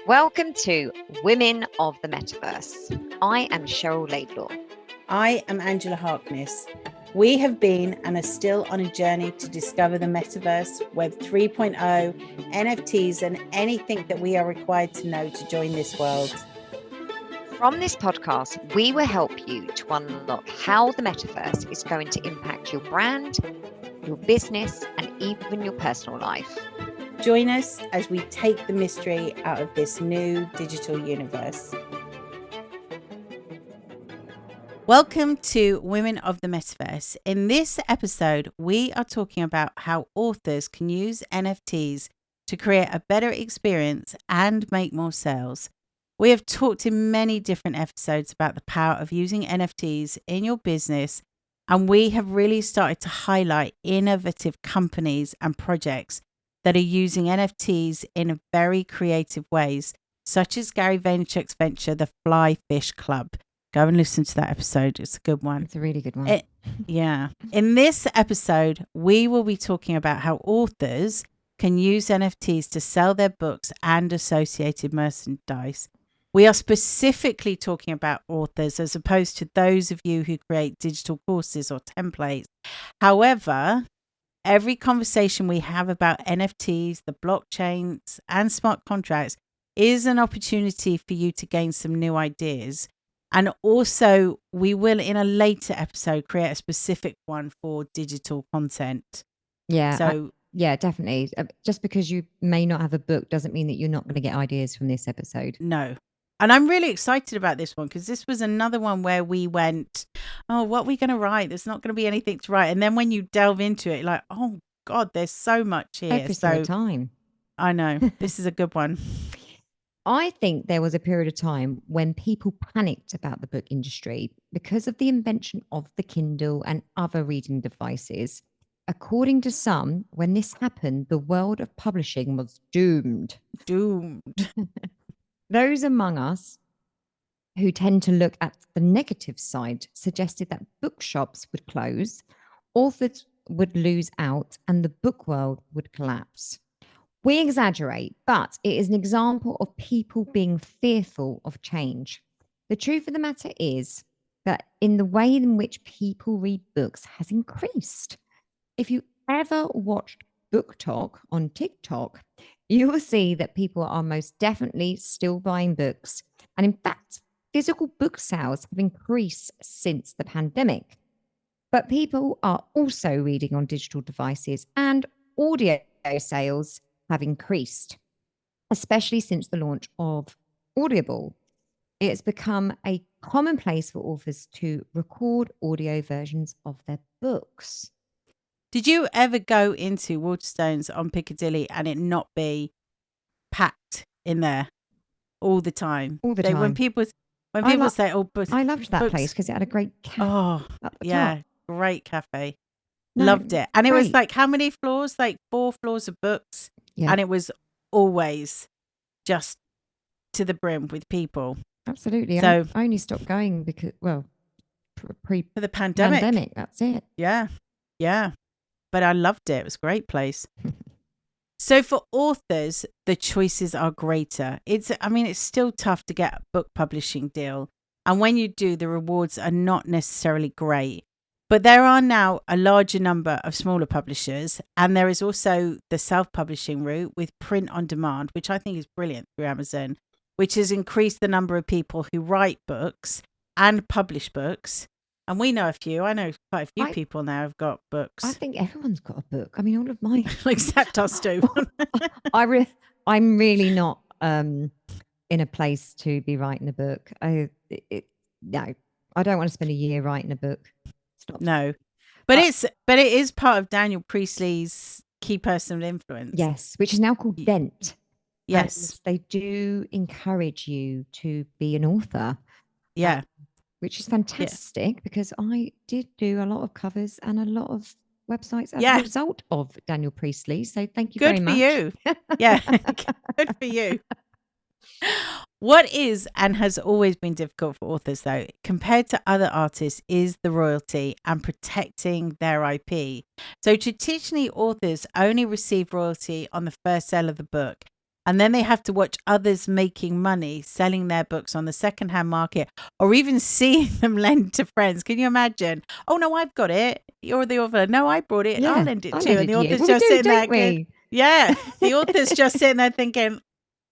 Welcome to Women of the Metaverse. I am Cheryl Laidlaw. I am Angela Harkness. We have been and are still on a journey to discover the metaverse, Web 3.0, NFTs, and anything that we are required to know to join this world. From this podcast, we will help you to unlock how the metaverse is going to impact your brand, your business, and even your personal life. Join us as we take the mystery out of this new digital universe. Welcome to Women of the Metaverse. In this episode, we are talking about how authors can use NFTs to create a better experience and make more sales. We have talked in many different episodes about the power of using NFTs in your business, and we have really started to highlight innovative companies and projects that are using NFTs in very creative ways, such as Gary Vaynerchuk's venture, the Fly Fish Club. Go and listen to that episode. It's a good one. It's a really good one. Yeah. In this episode, we will be talking about how authors can use NFTs to sell their books and associated merchandise. We are specifically talking about authors as opposed to those of you who create digital courses or templates. However, every conversation we have about NFTs, the blockchains, and smart contracts is an opportunity for you to gain some new ideas. And also, we will, in a later episode, create a specific one for digital content. Yeah, definitely. Just because you may not have a book doesn't mean that you're not going to get ideas from this episode. No. And I'm really excited about this one because this was another one where we went, oh, what are we going to write? There's not going to be anything to write. And then when you delve into it, like, oh, God, there's so much here. Every single time. I know. This is a good one. I think there was a period of time when people panicked about the book industry because of the invention of the Kindle and other reading devices. According to some, when this happened, the world of publishing was doomed. Those among us who tend to look at the negative side suggested that bookshops would close, authors would lose out, and the book world would collapse. We exaggerate, but it is an example of people being fearful of change. The truth of the matter is that in the way in which people read books has increased. If you ever watched Book Talk on TikTok, you will see that people are most definitely still buying books. And in fact, physical book sales have increased since the pandemic. But people are also reading on digital devices, and audio sales have increased, especially since the launch of Audible. It has become a commonplace for authors to record audio versions of their books. Did you ever go into Waterstones on Piccadilly and it not be packed in there all the time? All the time. When people say, "Oh, but I loved that books. place because it had a great cafe. Oh, yeah, top. great cafe. No, loved it, and great. It was like how many floors? Like 4 floors of books, and it was always just to the brim with people. Absolutely. So I only stopped going because, well, for the pandemic. That's it. Yeah. But I loved it. It was a great place. So for authors, the choices are greater. It's still tough to get a book publishing deal. And when you do, the rewards are not necessarily great. But there are now a larger number of smaller publishers. And there is also the self-publishing route with print on demand, which I think is brilliant through Amazon, which has increased the number of people who write books and publish books. And we know a few. I know quite a few people now have got books. I think everyone's got a book. I mean, all of my... Except us two. I'm really not in a place to be writing a book. No, I don't want to spend a year writing a book. Stop. No. But it is part of Daniel Priestley's key personal influence. Yes, which is now called Dent. Yes. And they do encourage you to be an author. Yeah. Which is fantastic because I did do a lot of covers and a lot of websites as a result of Daniel Priestley. So thank you very much. Good for you. Yeah, good for you. What is and has always been difficult for authors, though, compared to other artists, is the royalty and protecting their IP. So traditionally, authors only receive royalty on the first sale of the book. And then they have to watch others making money selling their books on the secondhand market, or even seeing them lend to friends. Can you imagine? Oh, no, I've got it. You're the author. No, I brought it. I'll lend it to you. And the author's Well, we just do, sitting there don't we? yeah, the author's just sitting there thinking,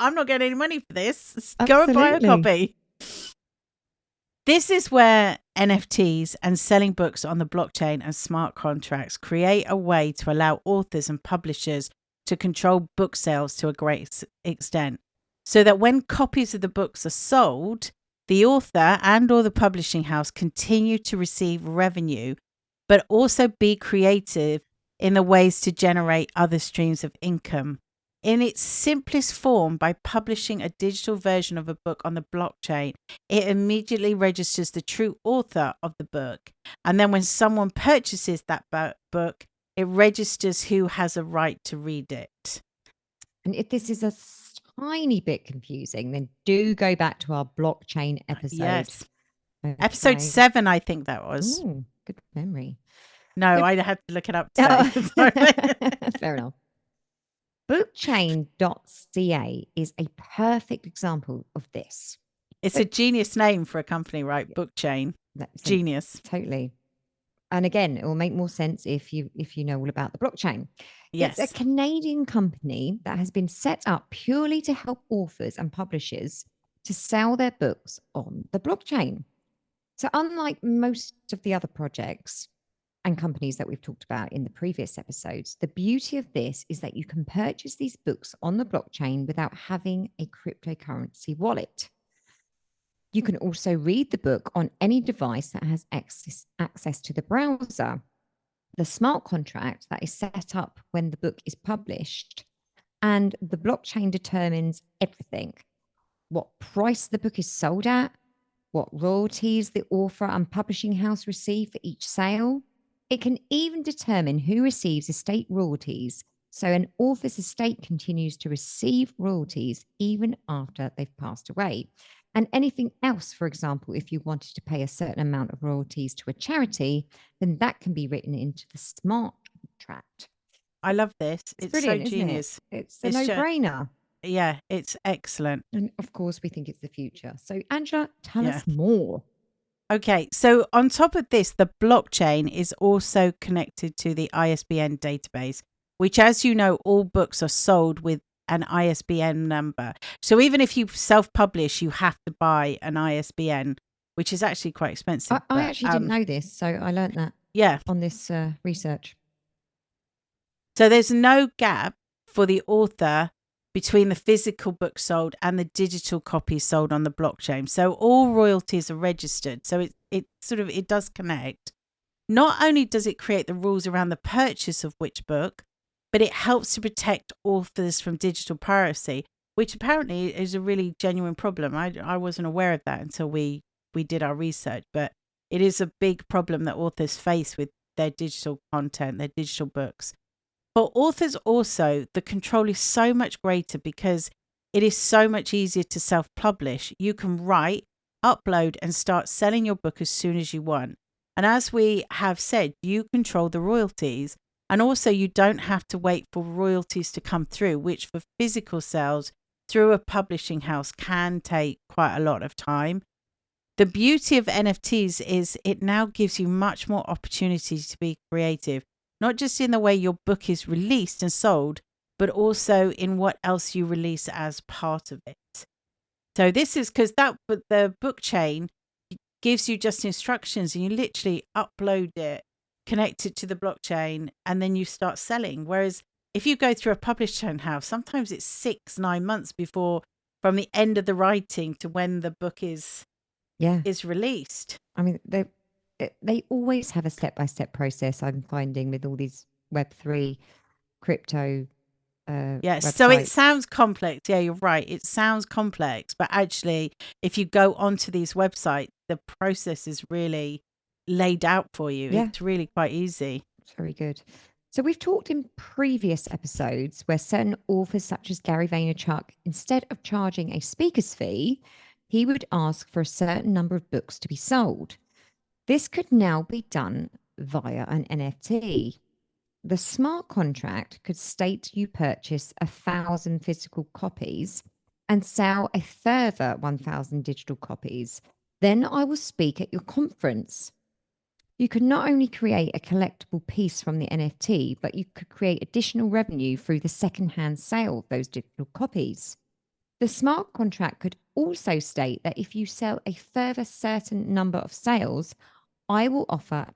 I'm not getting any money for this. Go and buy a copy. This is where NFTs and selling books on the blockchain and smart contracts create a way to allow authors and publishers to control book sales to a great extent, so that when copies of the books are sold, the author and or the publishing house continue to receive revenue, but also be creative in the ways to generate other streams of income. In its simplest form, by publishing a digital version of a book on the blockchain, it immediately registers the true author of the book. And then when someone purchases that book, it registers who has a right to read it. And if this is a tiny bit confusing, then do go back to our blockchain episode. Yes. Okay. Episode 7, I think that was. Ooh, good memory. No, I had to look it up today. Fair enough. Bookchain.ca is a perfect example of this. It's a genius name for a company, right? Bookchain. Genius. Totally. And again, it will make more sense if you know all about the blockchain. Yes. It's a Canadian company that has been set up purely to help authors and publishers to sell their books on the blockchain. So unlike most of the other projects and companies that we've talked about in the previous episodes, the beauty of this is that you can purchase these books on the blockchain without having a cryptocurrency wallet. You can also read the book on any device that has access to the browser. The smart contract that is set up when the book is published, and the blockchain determines everything: what price the book is sold at, what royalties the author and publishing house receive for each sale. It can even determine who receives estate royalties, so an author's estate continues to receive royalties even after they've passed away. And anything else, for example, if you wanted to pay a certain amount of royalties to a charity, then that can be written into the smart contract. I love this. It's brilliant, so genius. It's a no-brainer. Yeah, it's excellent. And of course, we think it's the future. So, Angela, tell us more. Okay, so on top of this, the blockchain is also connected to the ISBN database, which, as you know, all books are sold with an ISBN number. So even if you self-publish, you have to buy an ISBN, which is actually quite expensive. I actually didn't know this, so I learned that on this research. So there's no gap for the author between the physical book sold and the digital copy sold on the blockchain. So all royalties are registered. So it does connect. Not only does it create the rules around the purchase of which book, but it helps to protect authors from digital piracy, which apparently is a really genuine problem. I wasn't aware of that until we did our research, but it is a big problem that authors face with their digital content, their digital books. For authors also, the control is so much greater because it is so much easier to self-publish. You can write, upload, and start selling your book as soon as you want. And as we have said, you control the royalties. And also you don't have to wait for royalties to come through, which for physical sales through a publishing house can take quite a lot of time. The beauty of NFTs is it now gives you much more opportunities to be creative. Not just in the way your book is released and sold, but also in what else you release as part of it. So this is because the book chain gives you just instructions and you literally upload it, connect it to the blockchain, and then you start selling. Whereas if you go through a publishing house, sometimes it's 6-9 months before, from the end of the writing to when the book is released. I mean, they always have a step-by-step process, I'm finding, with all these Web3 crypto websites. So it sounds complex. Yeah, you're right. It sounds complex, but actually, if you go onto these websites, the process is really laid out for you. Yeah. It's really quite easy. It's very good. So we've talked in previous episodes where certain authors, such as Gary Vaynerchuk, instead of charging a speaker's fee, he would ask for a certain number of books to be sold. This could now be done via an NFT. The smart contract could state you purchase 1,000 physical copies and sell a further 1,000 digital copies. Then I will speak at your conference. You could not only create a collectible piece from the NFT, but you could create additional revenue through the secondhand sale of those digital copies. The smart contract could also state that if you sell a further certain number of sales, I will offer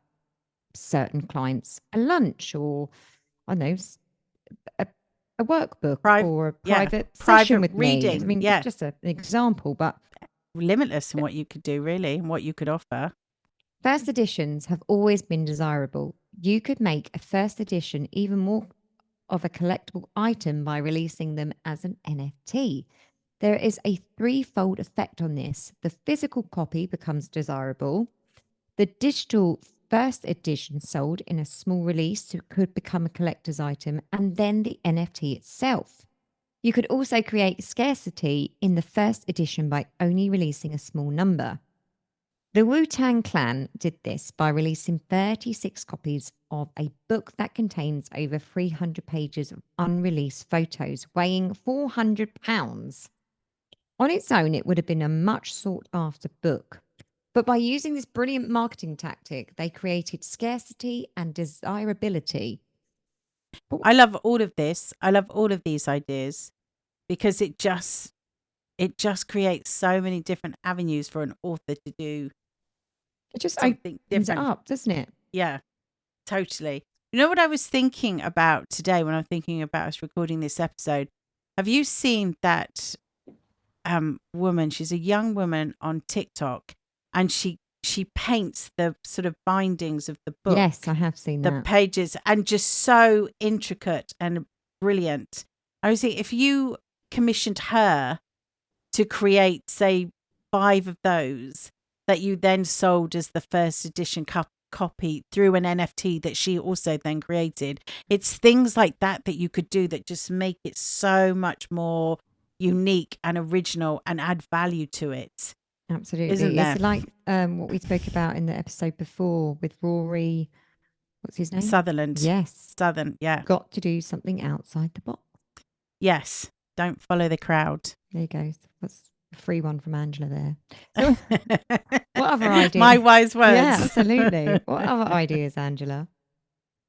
certain clients a lunch or, I don't know, a workbook Private, or a yeah, private session private with me. I reading. mean, Yeah, it's just an example, but limitless in what you could do, really, and what you could offer. first editions have always been desirable. You could make a first edition even more of a collectible item by releasing them as an NFT. There is a threefold effect on this. The physical copy becomes desirable. The digital first edition sold in a small release could become a collector's item, and then the NFT itself. You could also create scarcity in the first edition by only releasing a small number. The Wu-Tang Clan did this by releasing 36 copies of a book that contains over 300 pages of unreleased photos weighing 400 pounds. On its own, it would have been a much sought after book. But by using this brilliant marketing tactic, they created scarcity and desirability. I love all of this. I love all of these ideas because it just creates so many different avenues for an author to do It just something opens it different. up, doesn't it? Yeah, totally. You know what I was thinking about today when I'm thinking about us recording this episode? Have you seen that woman? She's a young woman on TikTok, and she paints the sort of bindings of the book. Yes, I have seen the that. pages, and just so intricate and brilliant. I was thinking, if you commissioned her to create, say, 5 of those that you then sold as the first edition copy through an NFT that she also then created, it's things like that that you could do that just make it so much more unique and original and add value to it. Absolutely. Isn't there? It's like what we spoke about in the episode before with Rory. What's his name? Sutherland. Yes. Southern, yeah. Got to do something outside the box. Yes. Don't follow the crowd. There you go. That's a free one from Angela there. So, what other ideas? My wise words. Yeah, absolutely. What other ideas, Angela?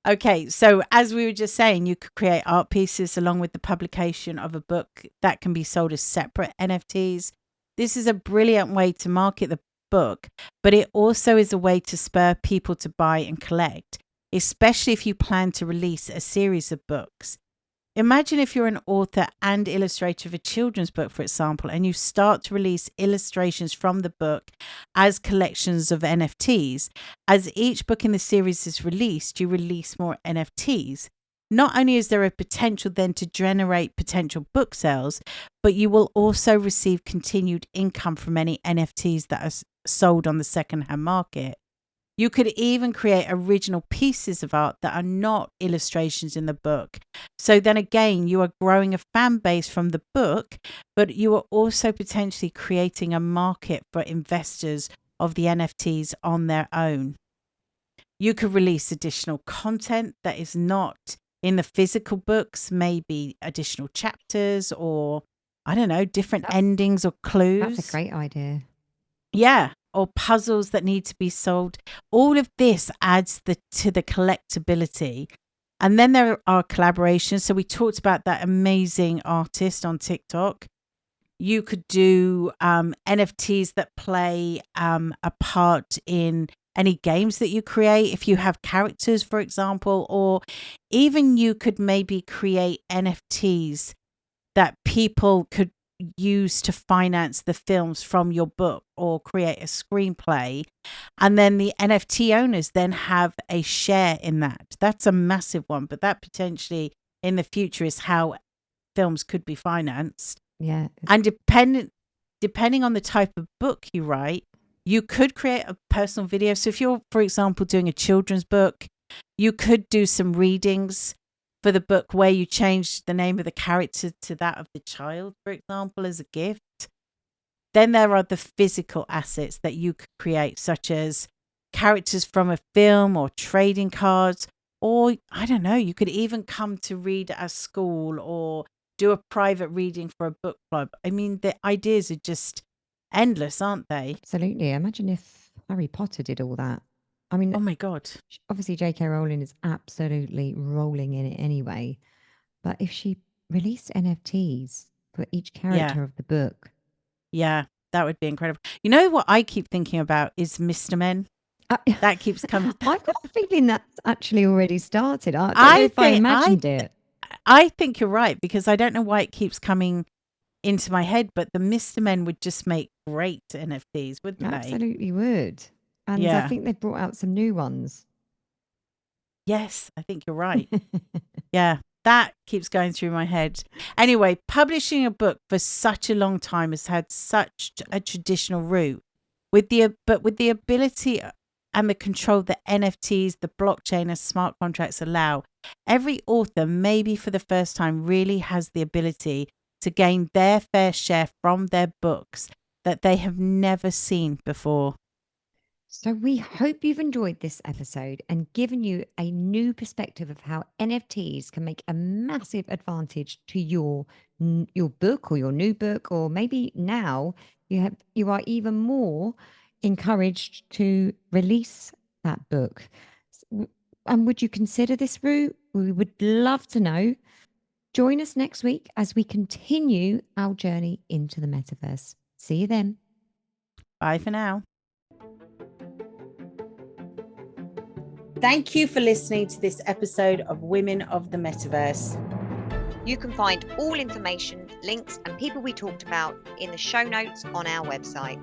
Okay, so as we were just saying, you could create art pieces along with the publication of a book that can be sold as separate NFTs. This is a brilliant way to market the book, but it also is a way to spur people to buy and collect, especially if you plan to release a series of books. Imagine if you're an author and illustrator of a children's book, for example, and you start to release illustrations from the book as collections of NFTs. As each book in the series is released, you release more NFTs. Not only is there a potential then to generate potential book sales, but you will also receive continued income from any NFTs that are sold on the secondhand market. You could even create original pieces of art that are not illustrations in the book. So then again, you are growing a fan base from the book, but you are also potentially creating a market for investors of the NFTs on their own. You could release additional content that is not in the physical books, maybe additional chapters or, I don't know, different endings or clues. That's a great idea. Yeah. Or puzzles that need to be solved. All of this adds to the collectability. And then there are collaborations. So we talked about that amazing artist on TikTok. You could do NFTs that play a part in any games that you create. If you have characters, for example, or even you could maybe create NFTs that people could use to finance the films from your book or create a screenplay, and then the NFT owners then have a share in that. That's a massive one, but that potentially in the future is how films could be financed. Yeah. And depending on the type of book you write, you could create a personal video. So if you're, for example, doing a children's book, you could do some readings for the book where you change the name of the character to that of the child, for example, as a gift. Then there are the physical assets that you could create, such as characters from a film or trading cards, Or I don't know, you could even come to read at a school or do a private reading for a book club. I mean, the ideas are just endless, aren't they? Absolutely. Imagine if Harry Potter did all that. I mean, Oh my God. obviously J.K. Rowling is absolutely rolling in it anyway. But if she released NFTs for each Yeah. character of the book, Yeah. That would be incredible. You know what I keep thinking about is Mr. Men. That keeps coming. I've got a feeling that's actually already started. I don't know I if I think imagined it. I think you're right, because I don't know why it keeps coming into my head, but the Mr. Men would just make great NFTs, wouldn't they? Absolutely would. And I Yeah. think they've brought out some new ones. Yes, I think you're right. Yeah, that keeps going through my head. Anyway, publishing a book for such a long time has had such a traditional route, with the ability and the control that NFTs, the blockchain, and smart contracts allow, every author, maybe for the first time, really has the ability to gain their fair share from their books that they have never seen before. So we hope you've enjoyed this episode and given you a new perspective of how NFTs can make a massive advantage to your book or your new book, or maybe now you are even more encouraged to release that book. And would you consider this route? We would love to know. Join us next week as we continue our journey into the metaverse. See you then. Bye for now. Thank you for listening to this episode of Women of the Metaverse. You can find all information, links, and people we talked about in the show notes on our website.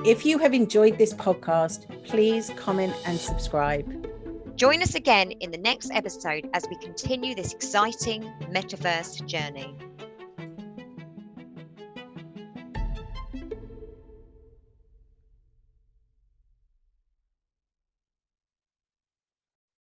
If you have enjoyed this podcast, please comment and subscribe. Join us again in the next episode as we continue this exciting metaverse journey.